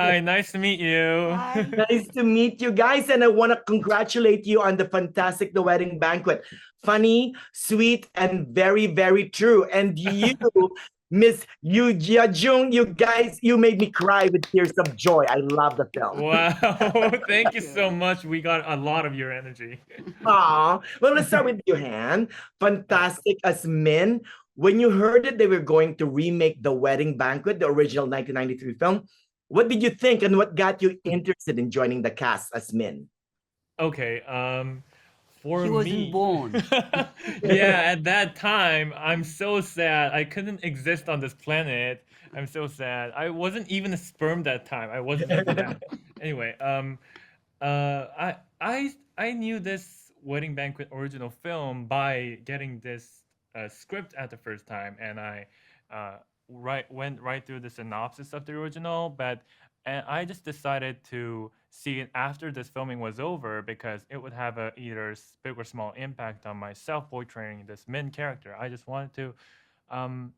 Hi, nice to meet you. Hi. Nice to meet you guys, and I want to congratulate you on the fantastic The Wedding Banquet. Funny, sweet, and very, very true. And you, Miss Youn Yuh-jung, you guys, you made me cry with tears of joy. I love the film. Wow, thank Thank you so you. much. We got a lot of your energy. Aw. Well, let's start with you, Han. Yeah. Fantastic as Min. When you heard that they were going to remake The Wedding Banquet, the original 1993 film, what did you think and what got you interested in joining the cast as Min? Okay, for He wasn't me, born. yeah, at that time, I'm so sad. I couldn't exist on this planet. I'm so sad. I wasn't even a sperm that time. I wasn't even that. Anyway, I knew this Wedding Banquet original film by getting this script at the first time, and I uh, went right through the synopsis of the original, but and I just decided to see it after this filming was over because it would have a either big or small impact on myself portraying this main character. I just wanted to um,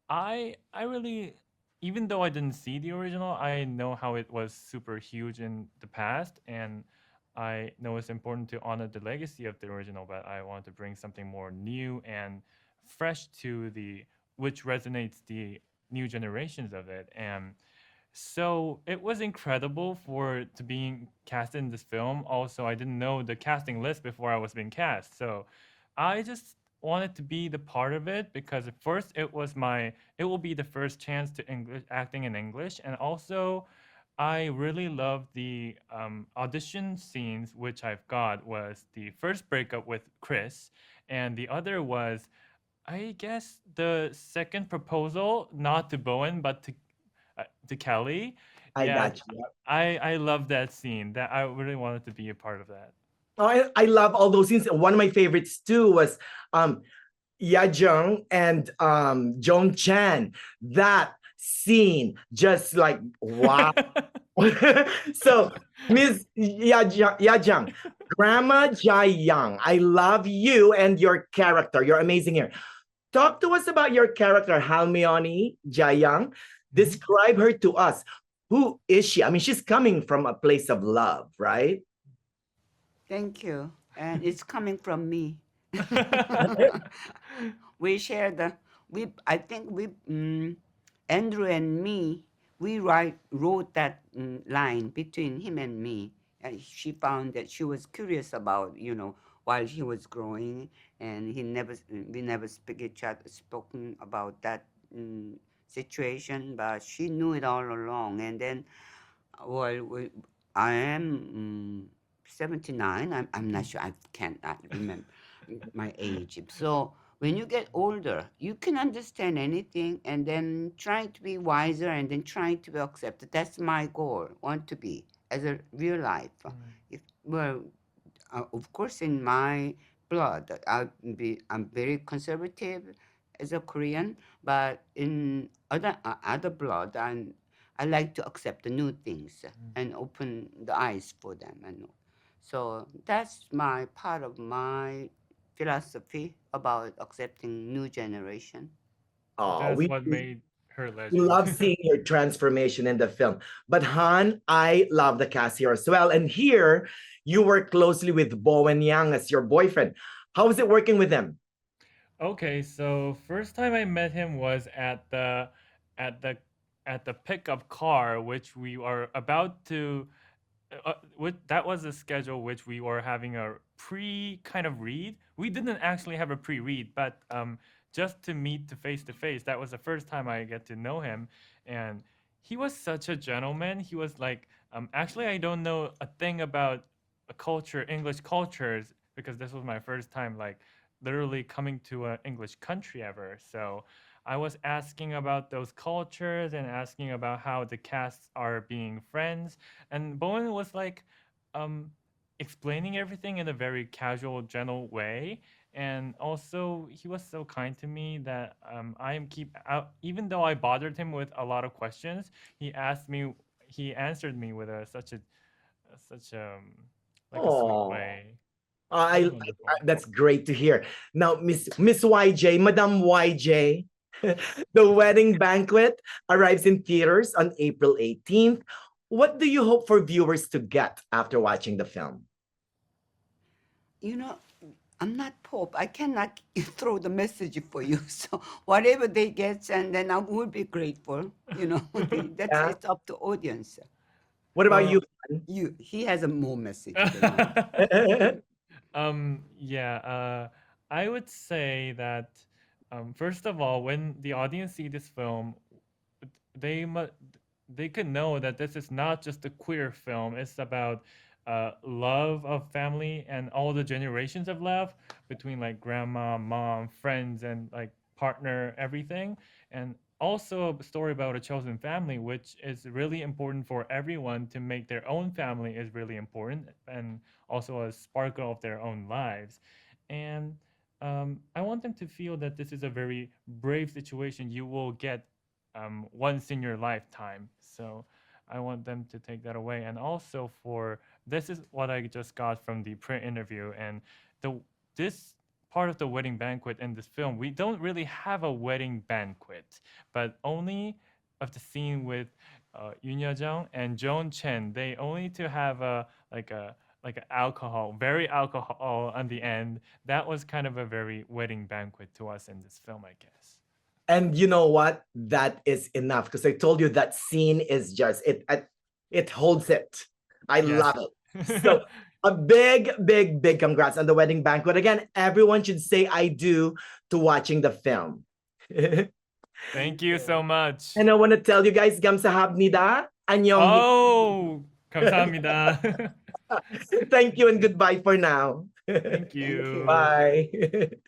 I really, even though I didn't see the original, I know how it was super huge in the past, and I know it's important to honor the legacy of the original. But I want to bring something more new and fresh to the which resonates the new generations of it. And so it was incredible for to being cast in this film. Also, I didn't know the casting list before I was being cast. So I just wanted to be the part of it because at first it will be the first chance to English acting in English, and also I really love the audition scenes which I've got was the first breakup with Chris, and the other was I guess the second proposal, not to Bowen but to Kelly. I Yeah, got you. I love that scene. That I really wanted to be a part of that. Oh, I love all those scenes. One of my favorites too was um Jung and Jong Chan. That scene, just like wow. So Miss Yajang, Grandma Jai Young, I love you and your character. You're amazing here. Talk to us about your character, Halmione Jayang. Mhm. Describe her to us. Who is she? I mean, she's coming from a place of love, right? Thank you. And it's coming from me. We share the we I think we Andrew and me we wrote that line between him and me, and she found that she was curious about while he was growing, and he never we never speak each other spoken about that situation, but she knew it all along. And then well I am 79. I'm not sure. I can't remember my age. So when you get older, you can understand anything, and then trying to be wiser, and then trying to be accepted. That's my goal. Want to be as a real life. Mm. If well, of course, in my blood, I'm very conservative as a Korean, but in other blood, I like to accept the new things and open the eyes for them. And so that's my part of my philosophy about accepting new generation. Oh, That's we what made her legend. love seeing your transformation in the film. But Han, I love the cast here as well. And here, you work closely with Bowen Yang as your boyfriend. How is it working with them? Okay, so first time I met him was at the at the pickup car, which we are about to. That was a schedule which we were having a pre kind of read. We didn't actually have a pre read, but just to meet to face. That was the first time I get to know him, and he was such a gentleman. He was like, actually, I don't know a thing about a culture, English cultures, because this was my first time, like literally coming to an English country ever. So I was asking about those cultures and asking about how the casts are being friends. And Bowen was like um, explaining everything in a very casual, gentle way. And also, he was so kind to me that I am keep out, even though I bothered him with a lot of questions, he answered me with such like a sweet Oh, way. It was I wonderful. that's great to hear. Now, Miss YJ, Madam YJ, the Wedding Banquet arrives in theaters on April 18th. what do you hope for viewers to get after watching the film? You know, I'm not Pope. I cannot throw the message for you. So whatever they get, and then I will be grateful. You know, that's Yeah. it's up to audience. What about you? Well, He has a more message than you. yeah, I would say that first of all, when the audience see this film, they must they could know that this is not just a queer film. It's about love of family and all the generations of love between like grandma, mom, friends, and like partner, everything. And also a story about a chosen family, which is really important for everyone to make their own family is really important, and also a sparkle of their own lives. And I want them to feel that this is a very brave situation you will get once in your lifetime. So I want them to take that away. And also for this is what I just got from the print interview, and the this part of the wedding banquet in this film, we don't really have a wedding banquet, but only of the scene with Youn Yuh-jung and Joan Chen. They only to have a like a alcohol, very alcohol on the end. That was kind of a very wedding banquet to us in this film, I guess. And you know what? That is enough because I told you that scene is just it holds it. I Yes. love it. So a big, big, big congrats on the wedding banquet. Again, everyone should say I do to watching the film. Thank you so much. And I want to tell you guys, 감사합니다. 안녕. Oh, 감사합니다. Thank you and goodbye for now. Thank Thank you. you. Bye.